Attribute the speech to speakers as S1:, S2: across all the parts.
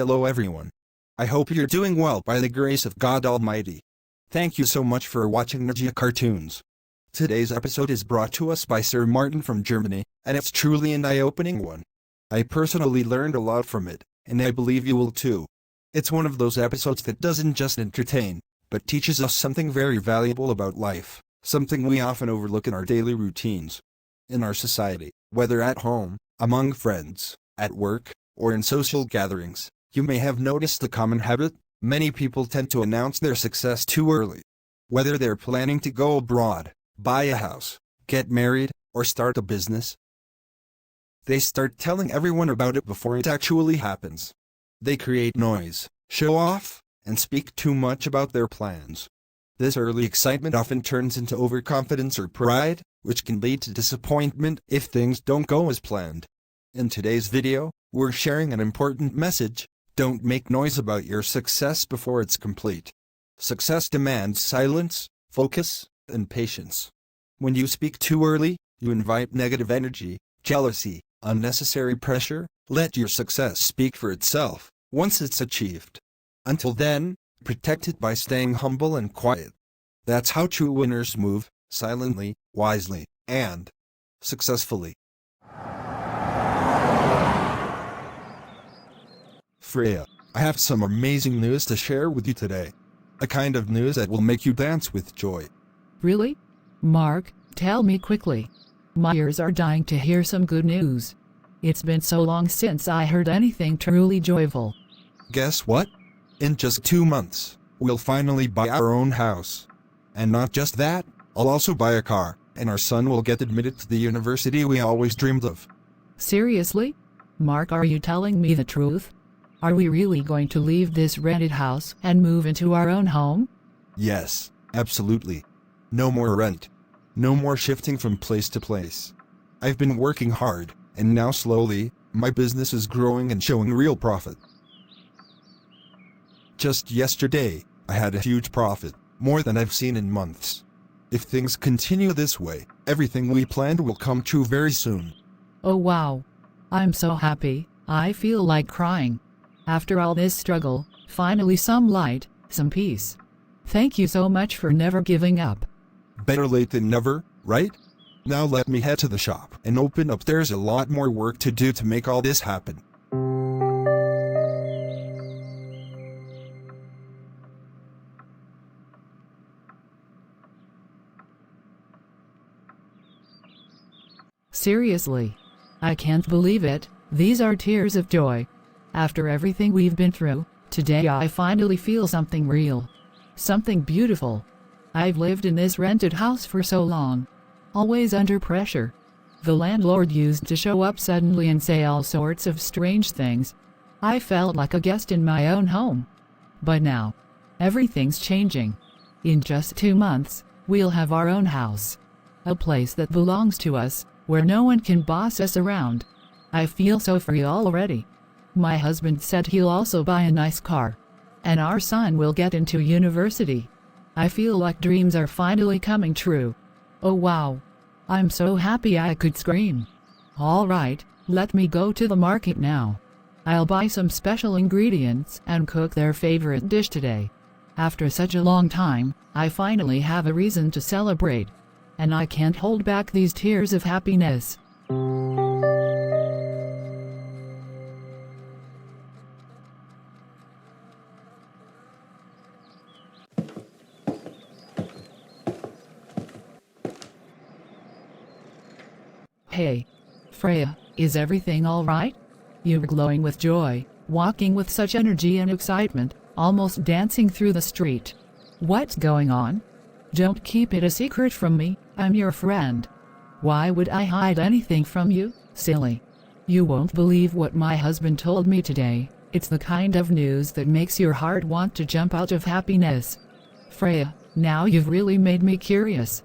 S1: Hello everyone. I hope you're doing well by the grace of God Almighty. Thank you so much for watching 𝗘𝗔𝗥𝗟𝗧. Today's episode is brought to us by Sir Martin from Germany, and it's truly an eye-opening one. I personally learned a lot from it, and I believe you will too. It's one of those episodes that doesn't just entertain, but teaches us something very valuable about life, something we often overlook in our daily routines. In our society, whether at home, among friends, at work, or in social gatherings, you may have noticed the common habit: many people tend to announce their success too early. Whether they're planning to go abroad, buy a house, get married, or start a business, they start telling everyone about it before it actually happens. They create noise, show off, and speak too much about their plans. This early excitement often turns into overconfidence or pride, which can lead to disappointment if things don't go as planned. In today's video, we're sharing an important message: don't make noise about your success before it's complete. Success demands silence, focus, and patience. When you speak too early, you invite negative energy, jealousy, unnecessary pressure. Let your success speak for itself once it's achieved. Until then, protect it by staying humble and quiet. That's how true winners move: silently, wisely, and successfully. Freya, I have some amazing news to share with you today. A kind of news that will make you dance with joy.
S2: Really? Mark, tell me quickly. My ears are dying to hear some good news. It's been so long since I heard anything truly joyful.
S1: Guess what? In just 2 months, we'll finally buy our own house. And not just that, I'll also buy a car, and our son will get admitted to the university we always dreamed of.
S2: Seriously? Mark, are you telling me the truth? Are we really going to leave this rented house and move into our own home?
S1: Yes, absolutely. No more rent. No more shifting from place to place. I've been working hard, and now slowly, my business is growing and showing real profit. Just yesterday, I had a huge profit, more than I've seen in months. If things continue this way, everything we planned will come true very soon.
S2: Oh wow. I'm so happy, I feel like crying. After all this struggle, finally some light, some peace. Thank you so much for never giving up.
S1: Better late than never, right? Now let me head to the shop and open up. There's a lot more work to do to make all this happen.
S2: Seriously. I can't believe it, these are tears of joy. After everything we've been through, today I finally feel something real. Something beautiful. I've lived in this rented house for so long. Always under pressure. The landlord used to show up suddenly and say all sorts of strange things. I felt like a guest in my own home. But now, everything's changing. In just 2 months, we'll have our own house. A place that belongs to us, where no one can boss us around. I feel so free already. My husband said he'll also buy a nice car. And our son will get into university. I feel like dreams are finally coming true. Oh wow. I'm so happy I could scream. Alright, let me go to the market now. I'll buy some special ingredients and cook their favorite dish today. After such a long time, I finally have a reason to celebrate. And I can't hold back these tears of happiness. Hey, Freya, is everything all right? You're glowing with joy, walking with such energy and excitement, almost dancing through the street. What's going on? Don't keep it a secret from me, I'm your friend. Why would I hide anything from you, silly? You won't believe what my husband told me today. It's the kind of news that makes your heart want to jump out of happiness. Freya, now you've really made me curious.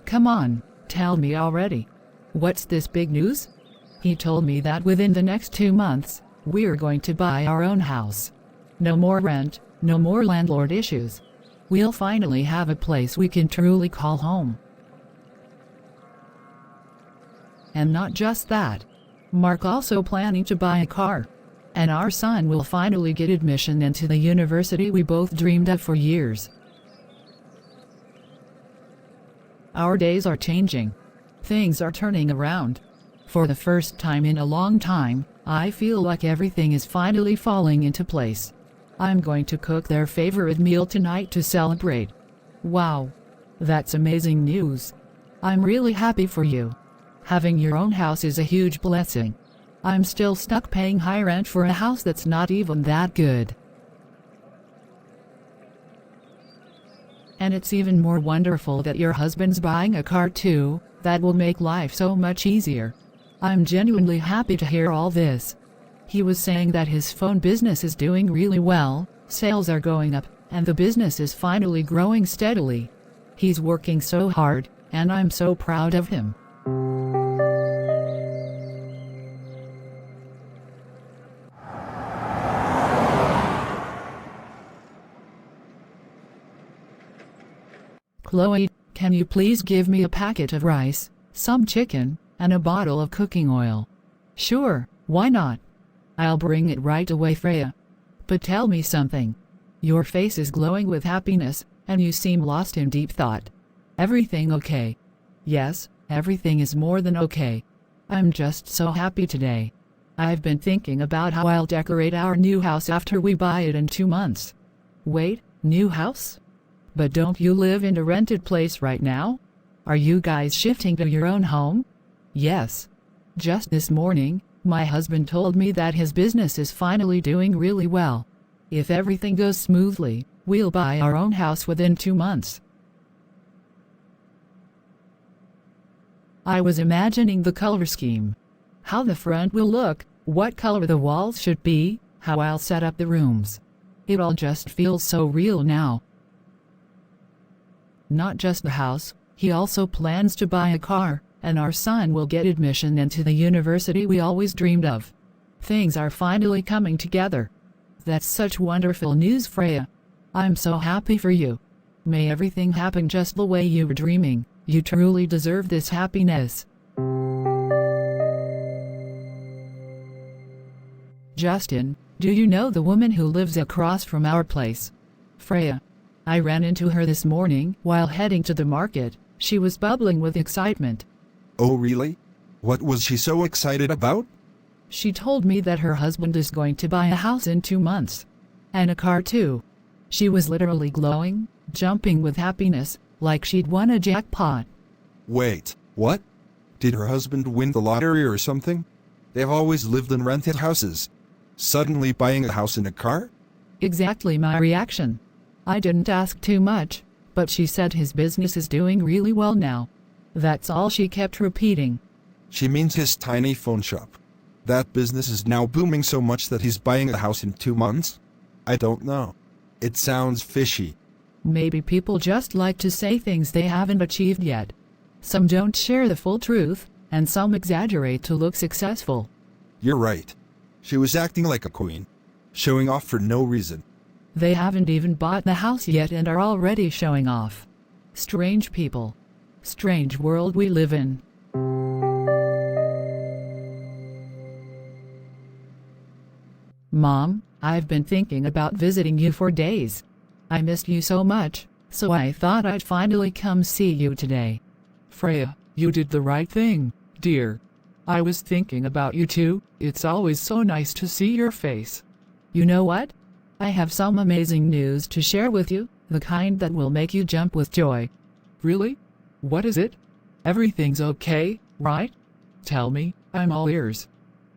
S2: Come on, tell me already. What's this big news? He told me that within the next 2 months, we're going to buy our own house. No more rent, no more landlord issues. We'll finally have a place we can truly call home. And not just that. Mark also planning to buy a car. and our son will finally get admission into the university we both dreamed of for years. Our days are changing. Things are turning around. For the first time in a long time, I feel like everything is finally falling into place. I'm going to cook their favorite meal tonight to celebrate. Wow. That's amazing news. I'm really happy for you. Having your own house is a huge blessing. I'm still stuck paying high rent for a house that's not even that good. And it's even more wonderful that your husband's buying a car too. That will make life so much easier. I'm genuinely happy to hear all this. He was saying that his phone business is doing really well, sales are going up, and the business is finally growing steadily. He's working so hard, and I'm so proud of him. Chloe, can you please give me a packet of rice, some chicken, and a bottle of cooking oil? Sure, why not? I'll bring it right away, Freya. But tell me something. Your face is glowing with happiness, and you seem lost in deep thought. Everything okay? Yes, everything is more than okay. I'm just so happy today. I've been thinking about how I'll decorate our new house after we buy it in 2 months. Wait, new house? But don't you live in a rented place right now? Are you guys shifting to your own home? Yes. Just this morning, my husband told me that his business is finally doing really well. If everything goes smoothly, we'll buy our own house within 2 months. I was imagining the color scheme. How the front will look, what color the walls should be, how I'll set up the rooms. It all just feels so real now. Not just the house, he also plans to buy a car, and our son will get admission into the university we always dreamed of. Things are finally coming together. That's such wonderful news, Freya. I'm so happy for you. May everything happen just the way you were dreaming. You truly deserve this happiness. Justin, do you know the woman who lives across from our place? Freya. I ran into her this morning while heading to the market. She was bubbling with excitement.
S1: Oh really? What was she so excited about?
S2: She told me that her husband is going to buy a house in 2 months. And a car too. She was literally glowing, jumping with happiness, like she'd won a jackpot.
S1: Wait, what? Did her husband win the lottery or something? They've always lived in rented houses. Suddenly buying a house and a car?
S2: Exactly my reaction. I didn't ask too much, but she said his business is doing really well now. That's all she kept repeating.
S1: She means his tiny phone shop. That business is now booming so much that he's buying a house in 2 months? I don't know. It sounds fishy.
S2: Maybe people just like to say things they haven't achieved yet. Some don't share the full truth, and some exaggerate to look successful.
S1: You're right. She was acting like a queen, showing off for no reason.
S2: They haven't even bought the house yet and are already showing off. Strange people. Strange world we live in. Mom, I've been thinking about visiting you for days. I missed you so much, so I thought I'd finally come see you today.
S3: Freya, you did the right thing, dear. I was thinking about you too. It's always so nice to see your face.
S2: You know what? I have some amazing news to share with you, the kind that will make you jump with joy.
S3: Really? What is it? Everything's okay, right? Tell me, I'm all ears.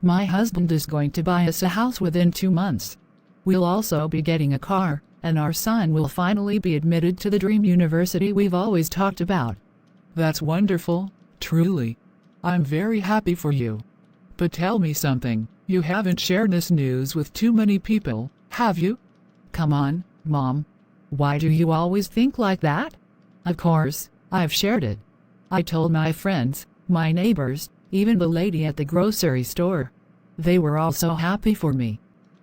S2: My husband is going to buy us a house within 2 months. We'll also be getting a car, and our son will finally be admitted to the dream university we've always talked about.
S3: That's wonderful, truly. I'm very happy for you. But tell me something, you haven't shared this news with too many people, have you?
S2: Come on, Mom. Why do you always think like that? Of course, I've shared it. I told my friends, my neighbors, even the lady at the grocery store. They were all so happy for me.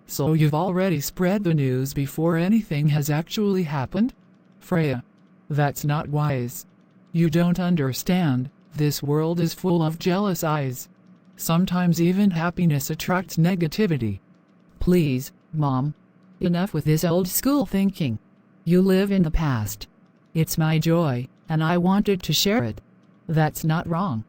S3: So you've already spread the news before anything has actually happened? Freya, that's not wise. You don't understand, this world is full of jealous eyes. Sometimes even happiness attracts negativity.
S2: Please, Mom. Enough with this old school thinking. You live in the past. It's my joy, and I wanted to share it. That's not wrong.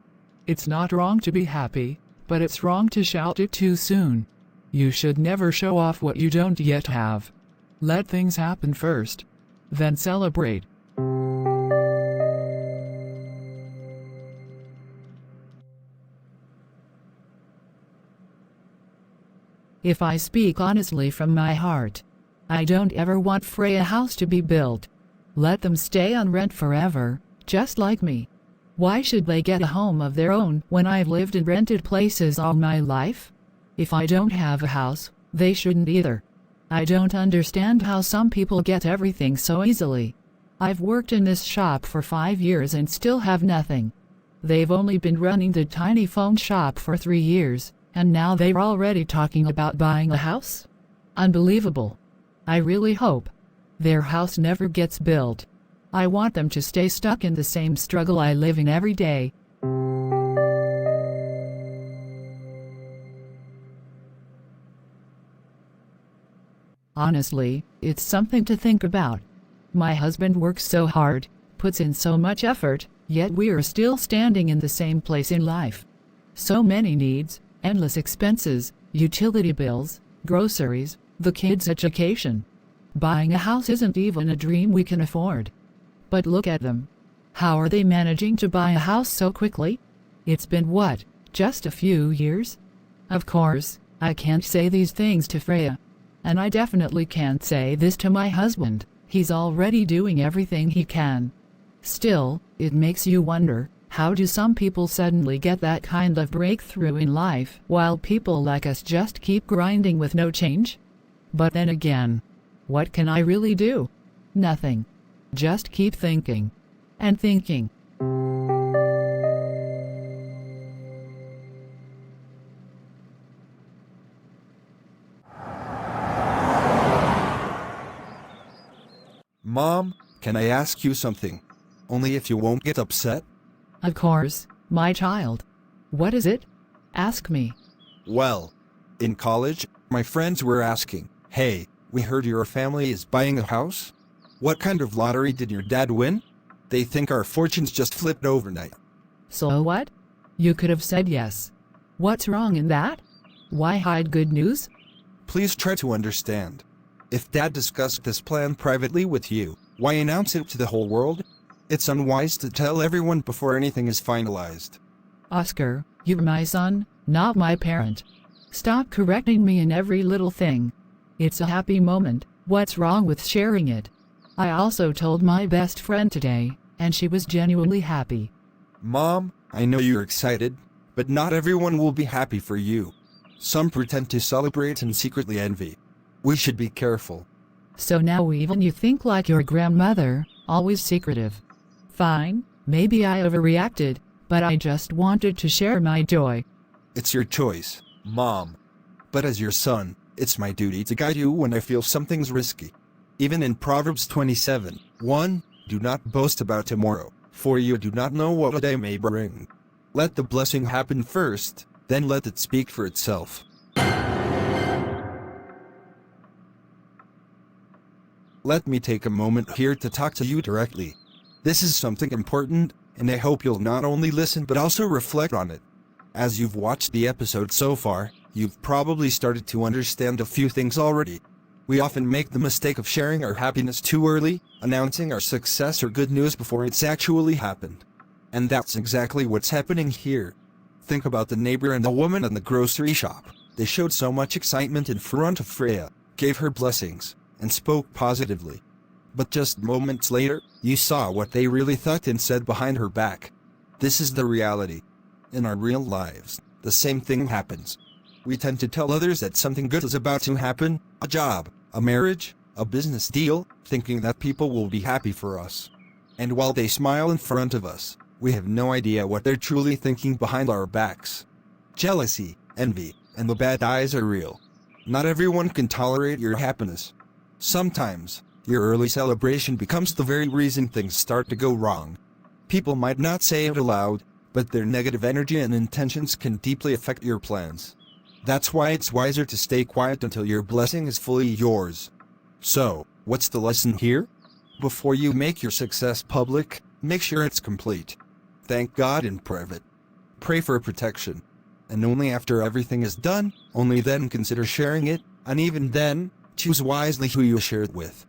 S3: It's not wrong to be happy, but it's wrong to shout it too soon. You should never show off what you don't yet have. Let things happen first. Then celebrate.
S2: If I speak honestly from my heart, I don't ever want 𝗓𝗧 house to be built. Let them stay on rent forever, just like me. Why should they get a home of their own when I've lived in rented places all my life? If I don't have a house, they shouldn't either. I don't understand how some people get everything so easily. I've worked in this shop for 5 years and still have nothing. They've only been running the tiny phone shop for 3 years, and now they're already talking about buying a house? Unbelievable. I really hope their house never gets built. I want them to stay stuck in the same struggle I live in every day. Honestly, it's something to think about. My husband works so hard, puts in so much effort, yet we're still standing in the same place in life. So many needs, endless expenses, utility bills, groceries, the kids' education. Buying a house isn't even a dream we can afford. But look at them. How are they managing to buy a house so quickly? It's been what, just a few years? Of course, I can't say these things to 𝗓𝗧. And I definitely can't say this to my husband. He's already doing everything he can. Still, it makes you wonder, how do some people suddenly get that kind of breakthrough in life while people like us just keep grinding with no change? But then again, what can I really do? Nothing. Just keep thinking. And thinking.
S1: Mom, can I ask you something? Only if you won't get upset?
S2: Of course, my child. What is it? Ask me.
S1: Well, in college, my friends were asking, "Hey, we heard your family is buying a house? What kind of lottery did your dad win? They think our fortunes just flipped overnight."
S2: So what? You could have said yes. What's wrong in that? Why hide good news?
S1: Please try to understand. If Dad discussed this plan privately with you, why announce it to the whole world? It's unwise to tell everyone before anything is finalized.
S2: Oscar, you're my son, not my parent. Stop correcting me in every little thing. It's a happy moment. What's wrong with sharing it? I also told my best friend today, and she was genuinely happy.
S1: Mom, I know you're excited, but not everyone will be happy for you. Some pretend to celebrate and secretly envy. We should be careful.
S2: So now even you think like your grandmother, always secretive. Fine, maybe I overreacted, but I just wanted to share my joy.
S1: It's your choice, Mom. But as your son, it's my duty to guide you when I feel something's risky. Even in Proverbs 27:1, do not boast about tomorrow, for you do not know what a day may bring. Let the blessing happen first, then let it speak for itself. Let me take a moment here to talk to you directly. This is something important, and I hope you'll not only listen but also reflect on it. As you've watched the episode so far, you've probably started to understand a few things already. We often make the mistake of sharing our happiness too early, announcing our success or good news before it's actually happened. And that's exactly what's happening here. Think about the neighbor and the woman in the grocery shop. They showed so much excitement in front of 𝗓𝗧, gave her blessings, and spoke positively. But just moments later, you saw what they really thought and said behind her back. This is the reality. In our real lives, the same thing happens. We tend to tell others that something good is about to happen, a job, a marriage, a business deal, thinking that people will be happy for us. And while they smile in front of us, we have no idea what they're truly thinking behind our backs. Jealousy, envy, and the bad eyes are real. Not everyone can tolerate your happiness. Sometimes, your early celebration becomes the very reason things start to go wrong. People might not say it aloud, but their negative energy and intentions can deeply affect your plans. That's why it's wiser to stay quiet until your blessing is fully yours. So, what's the lesson here? Before you make your success public, make sure it's complete. Thank God in private. Pray for protection. And only after everything is done, only then consider sharing it, and even then, choose wisely who you share it with.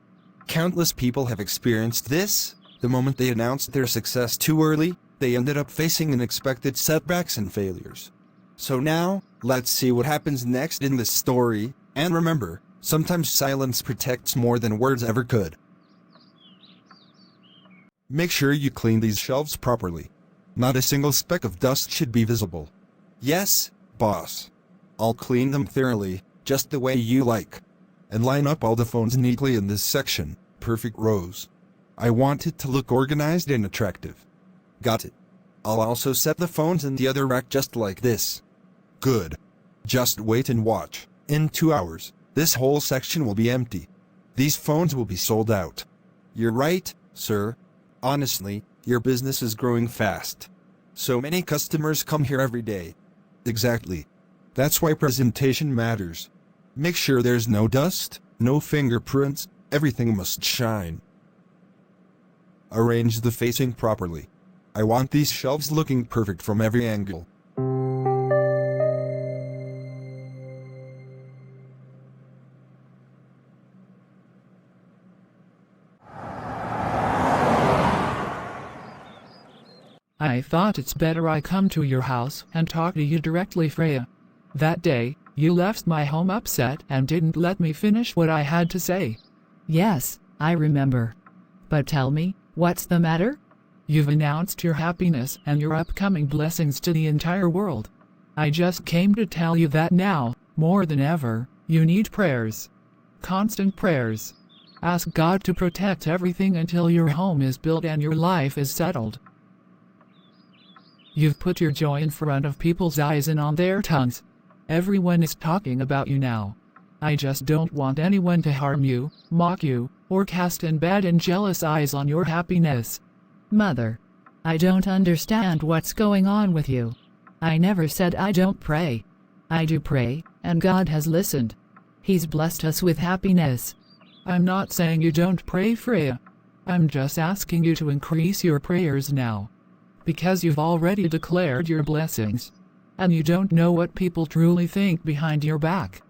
S1: Countless people have experienced this. The moment they announced their success too early, they ended up facing unexpected setbacks and failures. So now, let's see what happens next in this story, and remember, sometimes silence protects more than words ever could. Make sure you clean these shelves properly. Not a single speck of dust should be visible. Yes, boss. I'll clean them thoroughly, just the way you like. And line up all the phones neatly in this section, perfect rows. I want it to look organized and attractive. Got it. I'll also set the phones in the other rack just like this. Good. Just wait and watch. In 2 hours, this whole section will be empty. These phones will be sold out. You're right, sir. Honestly, your business is growing fast. So many customers come here every day. Exactly. That's why presentation matters. Make sure there's no dust, no fingerprints, everything must shine. Arrange the facing properly. I want these shelves looking perfect from every angle.
S3: I thought it's better I come to your house and talk to you directly, Freya. That day, you left my home upset and didn't let me finish what I had to say.
S2: Yes, I remember. But tell me, what's the matter?
S3: You've announced your happiness and your upcoming blessings to the entire world. I just came to tell you that now, more than ever, you need prayers. Constant prayers. Ask God to protect everything until your home is built and your life is settled. You've put your joy in front of people's eyes and on their tongues. Everyone is talking about you now. I just don't want anyone to harm you, mock you, or cast in bad and jealous eyes on your happiness.
S2: Mother, I don't understand what's going on with you. I never said I don't pray. I do pray, and God has listened. He's blessed us with happiness.
S3: I'm not saying you don't pray, Freya. I'm just asking you to increase your prayers now. Because you've already declared your blessings. And you don't know what people truly think behind your back.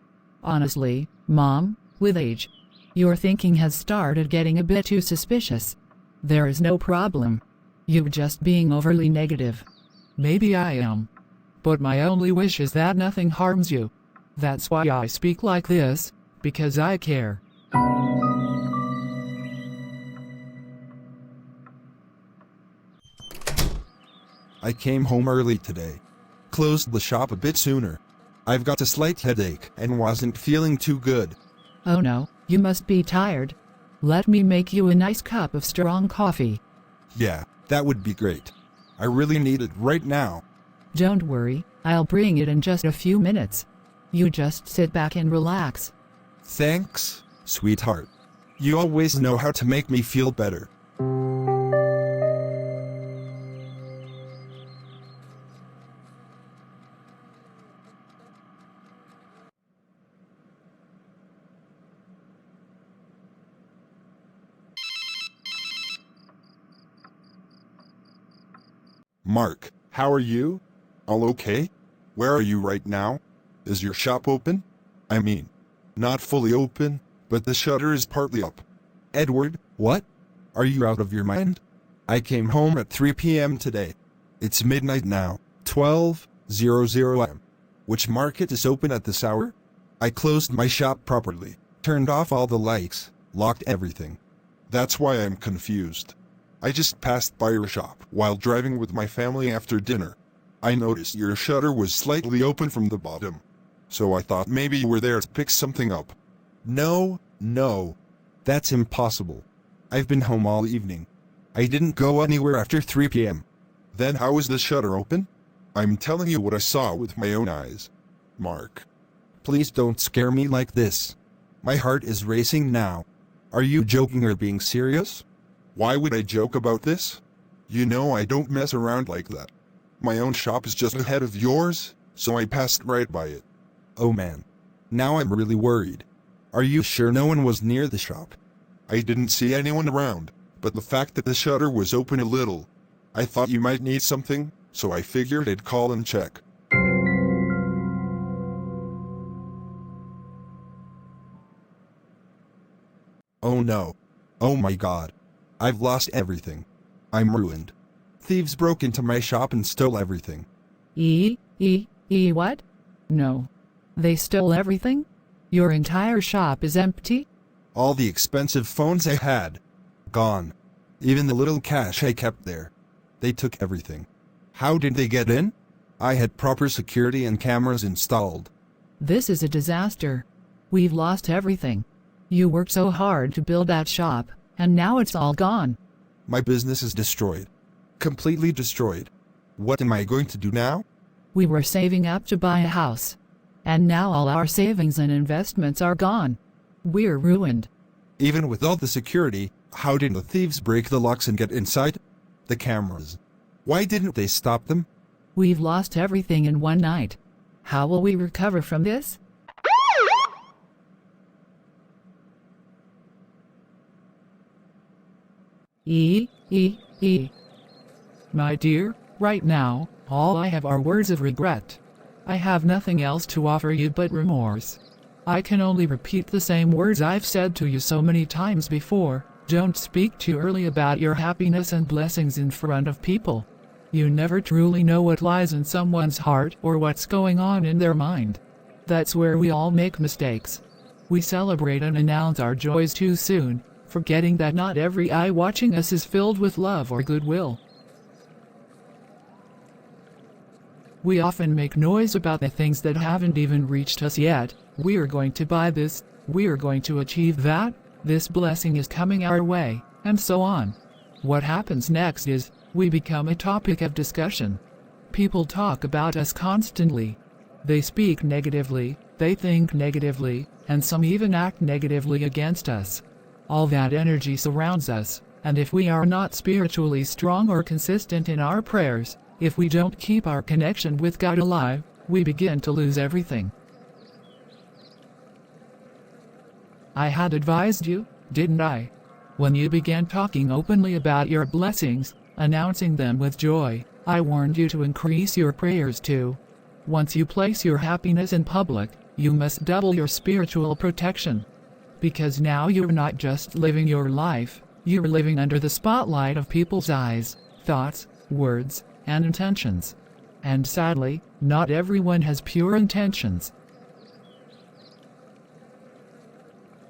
S2: Honestly, Mom, with age, your thinking has started getting a bit too suspicious. There is no problem. You're just being overly negative.
S3: Maybe I am. But my only wish is that nothing harms you. That's why I speak like this, because I care.
S1: I came home early today. Closed the shop a bit sooner. I've got a slight headache and wasn't feeling too good.
S2: Oh no, you must be tired. Let me make you a nice cup of strong coffee.
S1: Yeah, that would be great. I really need it right now.
S2: Don't worry, I'll bring it in just a few minutes. You just sit back and relax.
S1: Thanks, sweetheart. You always know how to make me feel better. Mark, how are you? All okay? Where are you right now? Is your shop open? I mean, not fully open, but the shutter is partly up. Edward, what? Are you out of your mind? I came home at 3 p.m. today. It's midnight now, 12:00 am. Which market is open at this hour? I closed my shop properly, turned off all the lights, locked everything. That's why I'm confused. I just passed by your shop while driving with my family after dinner. I noticed your shutter was slightly open from the bottom. So I thought maybe you were there to pick something up. No. That's impossible. I've been home all evening. I didn't go anywhere after 3 p.m. Then how is the shutter open? I'm telling you what I saw with my own eyes. Mark. Please don't scare me like this. My heart is racing now. Are you joking or being serious? Why would I joke about this? You know I don't mess around like that. My own shop is just ahead of yours, so I passed right by it. Oh man. Now I'm really worried. Are you sure no one was near the shop?
S4: I didn't see anyone around, but the fact that the shutter was open a little. I thought you might need something, so I figured I'd call and check.
S1: Oh no. Oh my god. I've lost everything. I'm ruined. Thieves broke into my shop and stole everything.
S2: What? No. They stole everything? Your entire shop is empty?
S1: All the expensive phones I had. Gone. Even the little cash I kept there. They took everything. How did they get in? I had proper security and cameras installed.
S2: This is a disaster. We've lost everything. You worked so hard to build that shop, and now it's all gone.
S1: My business is destroyed. Completely destroyed. What am I going to do now?
S2: We were saving up to buy a house. And now all our savings and investments are gone. We're ruined.
S1: Even with all the security, how did the thieves break the locks and get inside? The cameras. Why didn't they stop them?
S2: We've lost everything in one night. How will we recover from this?
S3: My dear, right now, all I have are words of regret. I have nothing else to offer you but remorse. I can only repeat the same words I've said to you so many times before. Don't speak too early about your happiness and blessings in front of people. You never truly know what lies in someone's heart or what's going on in their mind. That's where we all make mistakes. We celebrate and announce our joys too soon, forgetting that not every eye watching us is filled with love or goodwill. We often make noise about the things that haven't even reached us yet. We are going to buy this, we are going to achieve that, this blessing is coming our way, and so on. What happens next is, we become a topic of discussion. People talk about us constantly. They speak negatively, they think negatively, and some even act negatively against us. All that energy surrounds us, and if we are not spiritually strong or consistent in our prayers, if we don't keep our connection with God alive, we begin to lose everything. I had advised you, didn't I? When you began talking openly about your blessings, announcing them with joy, I warned you to increase your prayers too. Once you place your happiness in public, you must double your spiritual protection. Because now you're not just living your life, you're living under the spotlight of people's eyes, thoughts, words, and intentions. And sadly, not everyone has pure intentions.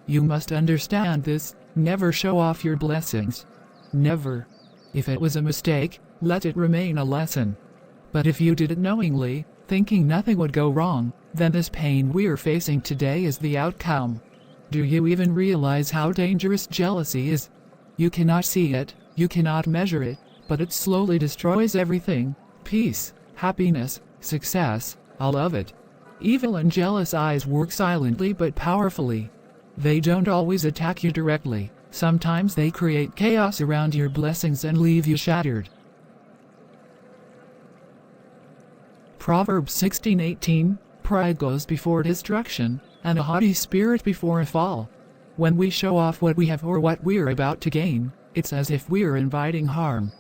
S3: You must understand this, never show off your blessings. Never. If it was a mistake, let it remain a lesson. But if you did it knowingly, thinking nothing would go wrong, then this pain we're facing today is the outcome. Do you even realize how dangerous jealousy is? You cannot see it, you cannot measure it, but it slowly destroys everything: peace, happiness, success, all of it. Evil and jealous eyes work silently but powerfully. They don't always attack you directly, sometimes they create chaos around your blessings and leave you shattered. Proverbs 16:18, pride goes before destruction, and a haughty spirit before a fall. When we show off what we have or what we're about to gain, it's as if we're inviting harm.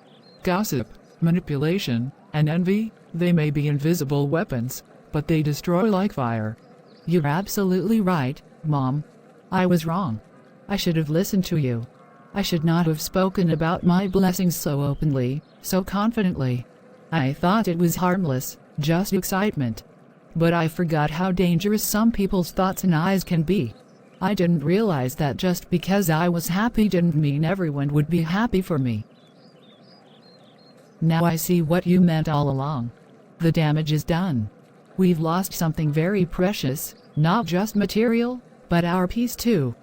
S3: Gossip, manipulation, and envy, they may be invisible weapons, but they destroy like fire.
S2: You're absolutely right, Mom. I was wrong. I should have listened to you. I should not have spoken about my blessings so openly, so confidently. I thought it was harmless, just excitement. But I forgot how dangerous some people's thoughts and eyes can be. I didn't realize that just because I was happy didn't mean everyone would be happy for me. Now I see what you meant all along. The damage is done. We've lost something very precious, not just material, but our peace too.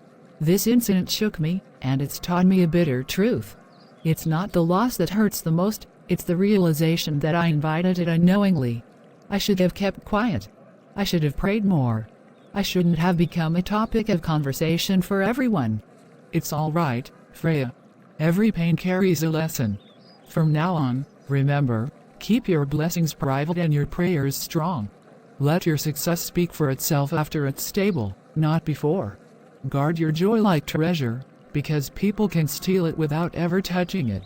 S2: This incident shook me, and it's taught me a bitter truth. It's not the loss that hurts the most, it's the realization that I invited it unknowingly. I should have kept quiet. I should have prayed more. I shouldn't have become a topic of conversation for everyone.
S3: It's all right, Freya. Every pain carries a lesson. From now on, remember, keep your blessings private and your prayers strong. Let your success speak for itself after it's stable, not before. Guard your joy like treasure, because people can steal it without ever touching it.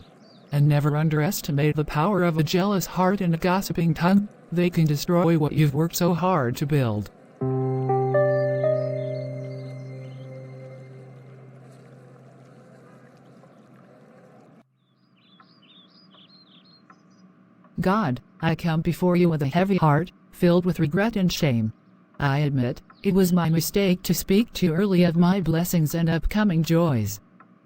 S3: And never underestimate the power of a jealous heart and a gossiping tongue. They can destroy what you've worked so hard to build.
S2: God, I come before you with a heavy heart, filled with regret and shame. I admit, it was my mistake to speak too early of my blessings and upcoming joys.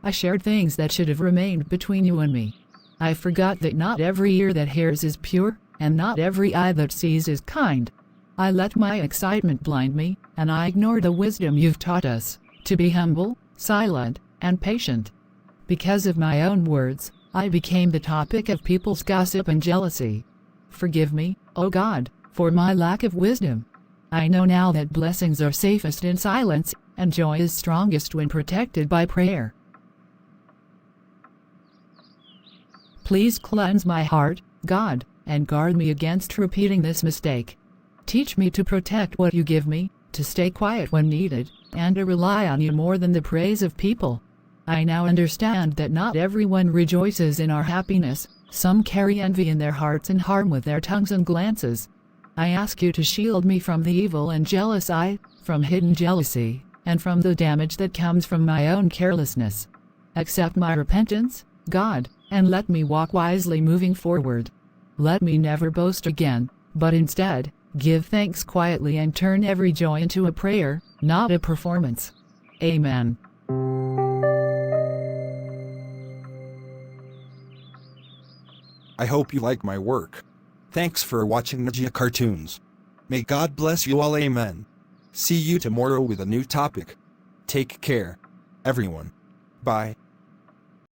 S2: I shared things that should have remained between you and me. I forgot that not every ear that hears is pure, and not every eye that sees is kind. I let my excitement blind me, and I ignored the wisdom you've taught us, to be humble, silent, and patient. Because of my own words, I became the topic of people's gossip and jealousy. Forgive me, O God, for my lack of wisdom. I know now that blessings are safest in silence, and joy is strongest when protected by prayer. Please cleanse my heart, God, and guard me against repeating this mistake. Teach me to protect what you give me, to stay quiet when needed, and to rely on you more than the praise of people. I now understand that not everyone rejoices in our happiness. Some carry envy in their hearts and harm with their tongues and glances. I ask you to shield me from the evil and jealous eye, from hidden jealousy, and from the damage that comes from my own carelessness. Accept my repentance, God, and let me walk wisely moving forward. Let me never boast again, but instead, give thanks quietly and turn every joy into a prayer, not a performance. Amen.
S1: I hope you like my work. Thanks for watching 𝗷𝗢𝗡𝗧. May God bless you all. Amen. See you tomorrow with a new topic. Take care, everyone. Bye.